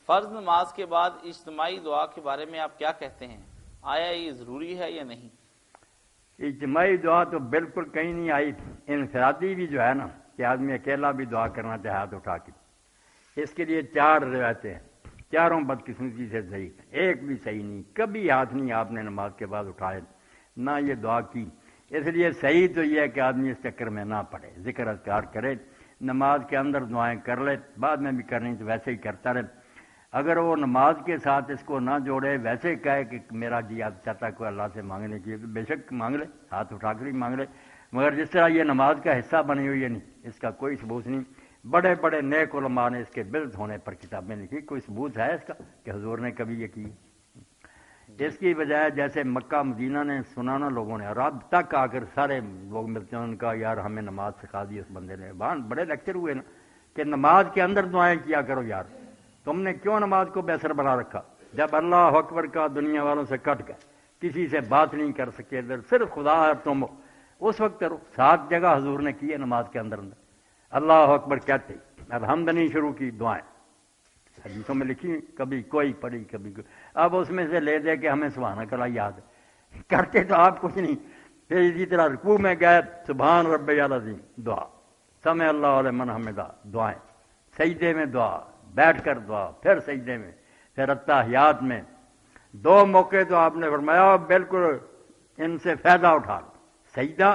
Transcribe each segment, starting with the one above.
فرض نماز کے بعد اجتماعی دعا کے بارے میں آپ کیا کہتے ہیں؟ آیا یہ ضروری ہے یا نہیں؟ اجتماعی دعا تو بالکل کہیں نہیں آئی. انفرادی بھی جو ہے نا کہ آدمی اکیلا بھی دعا کرنا چاہے ہاتھ اٹھا کے، اس کے لیے 4 روایتیں ہیں، چاروں بدقسمتی سے صحیح، ایک بھی صحیح نہیں. کبھی ہاتھ نہیں آپ نے نماز کے بعد اٹھائے، نہ یہ دعا کی. اس لیے صحیح تو یہ ہے کہ آدمی اس چکر میں نہ پڑے، ذکر اذکار کرے، نماز کے اندر دعائیں کر لے، بعد میں بھی کرنی تو ویسے ہی کرتا رہے. اگر وہ نماز کے ساتھ اس کو نہ جوڑے، ویسے کہے کہ میرا جی آپ چاہتا کوئی اللہ سے مانگنے کی، بے شک مانگ لے، ہاتھ اٹھا کر ہی مانگ لے، مگر جس طرح یہ نماز کا حصہ بنی ہوئی ہے نہیں، اس کا کوئی ثبوت نہیں. بڑے بڑے نیک علماء نے اس کے بلد ہونے پر کتابیں لکھی، کوئی ثبوت ہے اس کا کہ حضور نے کبھی یہ کی؟ اس کی بجائے جیسے مکہ مدینہ نے سنانا لوگوں نے، اور اب تک آ کر سارے لوگ ملتے ہیں ان کا، یار ہمیں نماز سکھا دی اس بندے نے. وہاں بڑے لیکچر ہوئے نا کہ نماز کے اندر دعائیں کیا کرو یار، تم نے کیوں نماز کو بے اثر بنا رکھا؟ جب اللہ اکبر کا دنیا والوں سے کٹ گئے، کسی سے بات نہیں کر سکے، ادھر صرف خدا ہے تم، اس وقت کرو. 7 جگہ حضور نے کی ہے نماز کے اندر اللہ اکبر کہتے، الحمد نہیں شروع کی دعائیں حدیثوں میں لکھی، کبھی کوئی پڑھی کبھی کوئی. اب اس میں سے لے دے کہ ہمیں سبحانک اللہ یاد ہے، کرتے تو آپ کچھ نہیں. پھر اسی طرح رکوع میں گئے سبحان ربی العظیم دعا، سمع اللہ لمن حمدہ دعائیں، سجدے میں دعا، بیٹھ کر دعا، پھر سجدے میں، پھر التحیات میں. 2 موقع تو آپ نے فرمایا بالکل ان سے فائدہ اٹھا لو. سجدہ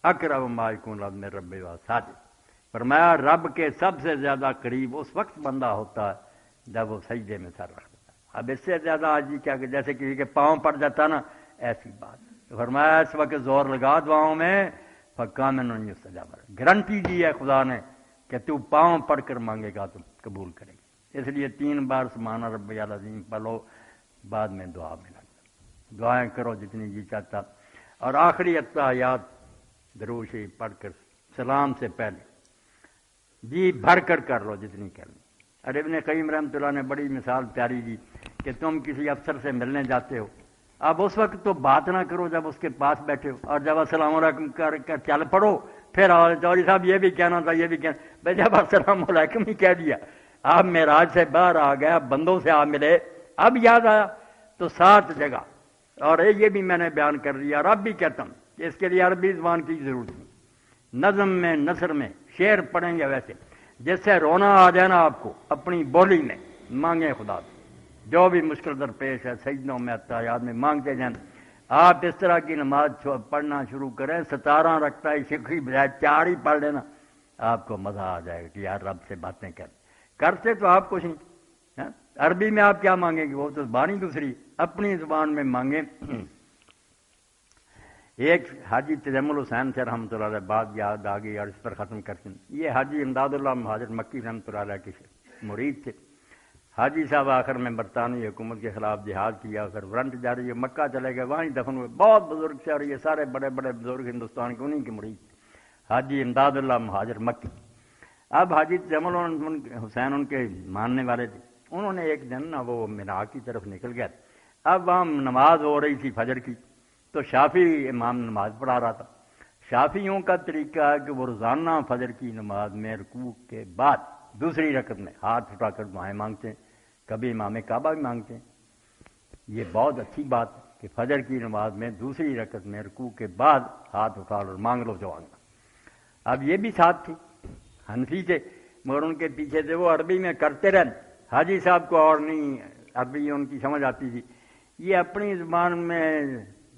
اقرب ما یکون العبد من ربہ وہو ساجد، فرمایا رب کے سب سے زیادہ قریب اس وقت بندہ ہوتا ہے جب وہ سجدے میں سر رکھتا ہے. اب اس سے زیادہ آج کیا کہ جیسے کسی کے پاؤں پڑ جاتا نا، ایسی بات. فرمایا اس وقت زور لگا دعاؤں میں، فَقَامِنٌ يُسْتَجَابَ لَكَ، گارنٹی دی ہے خدا نے کہ تو پاؤں پڑھ کر مانگے گا تو قبول کرے گا. اس لیے 3 بار سبحان ربی العظیم پڑھو، بعد میں دعا میں لگ جاؤ، دعائیں کرو جتنی جی چاہتا. اور آخری التحیات درود شریف پڑھ کر سلام سے پہلے جی بھر کر لو جتنی کرنی. اور ابن قیم رحمۃ اللہ نے بڑی مثال پیاری دی کہ تم کسی افسر سے ملنے جاتے ہو، اب اس وقت تو بات نہ کرو جب اس کے پاس بیٹھے ہو، اور جب السلام علیکم کر چل پڑو پھر چودھری صاحب یہ بھی کہنا تھا یہ بھی کہنا. بھائی جب السلام علیکم ہی کہہ دیا، آپ معراج سے باہر آ گئے، بندوں سے آپ ملے، اب یاد آیا تو 7 جگہ. اور یہ بھی میں نے بیان کر دیا، اور اب بھی کہتا ہوں کہ اس کے لیے عربی زبان کی ضرورت نہیں. نظم میں نثر میں شعر پڑھیں گے، ویسے جس سے رونا آ جائے نا آپ کو اپنی بولی میں، مانگیں خدا سے جو بھی مشکل درپیش ہے، سجدوں میں التحیات میں مانگتے جائیں. آپ اس طرح کی نماز پڑھنا شروع کریں، 17 رکعت شکری بجائے 4 ہی پڑھ لینا، آپ کو مزہ آ جائے گا کہ یار رب سے باتیں کرتے تو آپ کچھ نہیں. عربی میں آپ کیا مانگیں گے؟ وہ تو زبان ہی دوسری، اپنی زبان میں مانگیں. ایک حاجی تجمل حسین سے رحمۃ اللہ علیہ بات یاد آ گئی اور اس پر ختم کرتے ہیں. یہ حاجی امداد اللہ مہاجر مکی رحمۃ اللہ علیہ کے مرید تھے. حاجی صاحب آخر میں برطانوی حکومت کے خلاف جہاد کیا، پھر ورنٹ جاری مکہ چلے گئے، وہیں دفن ہوئے. بہت بزرگ تھے اور یہ سارے بڑے بڑے بزرگ ہندوستان کے انہیں کے مرید تھے، حاجی امداد اللہ مہاجر مکی. اب حاجی تجمل حسین ان کے ماننے والے تھے. انہوں نے ایک دن نا وہ مینا کی طرف نکل گئے. اب وہاں نماز ہو رہی تھی فجر کی، تو شافعی امام نماز پڑھا رہا تھا. شافعیوں کا طریقہ ہے کہ وہ روزانہ فجر کی نماز میں رکوع کے بعد دوسری رکعت میں ہاتھ اٹھا کر دعائیں مانگتے ہیں، کبھی امام کعبہ بھی مانگتے ہیں. یہ بہت اچھی بات ہے کہ فجر کی نماز میں دوسری رکعت میں رکوع کے بعد ہاتھ اٹھا لو، مانگ لو جو مانگنا. اب یہ بھی ساتھ تھی، حنفی تھے مگر ان کے پیچھے تھے، وہ عربی میں کرتے رہے. حاجی صاحب کو اور نہیں عربی ان کی سمجھ آتی تھی، یہ اپنی زبان میں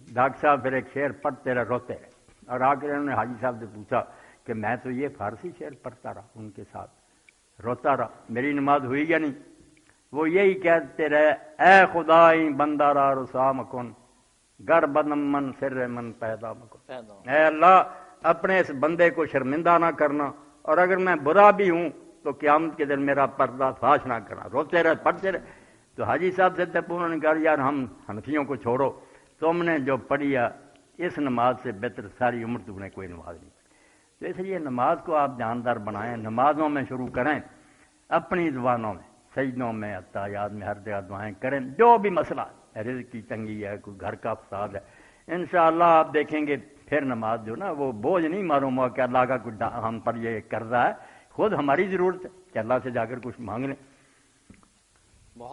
ڈاکٹر صاحب پھر ایک شعر پڑھتے رہے، روتے رہے. اور آ کر انہوں نے حاجی صاحب سے پوچھا کہ میں تو یہ فارسی شعر پڑھتا رہا، ان کے ساتھ روتا رہا، میری نماز ہوئی یا نہیں؟ وہ یہی کہتے رہے، اے خدائی بندہ را رسوا مکن، گر بدم من سر من پیدا مکن. اے اللہ اپنے اس بندے کو شرمندہ نہ کرنا، اور اگر میں برا بھی ہوں تو قیامت کے دن میرا پردہ فاش نہ کرنا. روتے رہے، پڑھتے رہے. تو حاجی صاحب سے تب انہوں نے کہا یار ہم حنفیوں کو چھوڑو، تم نے جو پڑھی ہے اس نماز سے بہتر ساری عمر تم نے کوئی نماز نہیں پڑھی. تو اس لیے نماز کو آپ جاندار بنائیں، نمازوں میں شروع کریں، اپنی زبانوں میں، سجدوں میں، التحیات میں، ہر جگہ دعائیں کریں. جو بھی مسئلہ ہے، رزق کی تنگی ہے، کوئی گھر کا فساد ہے، انشاءاللہ آپ دیکھیں گے پھر نماز جو نا وہ بوجھ نہیں معلوم ہوا کہ اللہ کا کچھ ہم پر یہ قرضہ ہے، خود ہماری ضرورت ہے کہ اللہ سے جا کر کچھ مانگ لیں.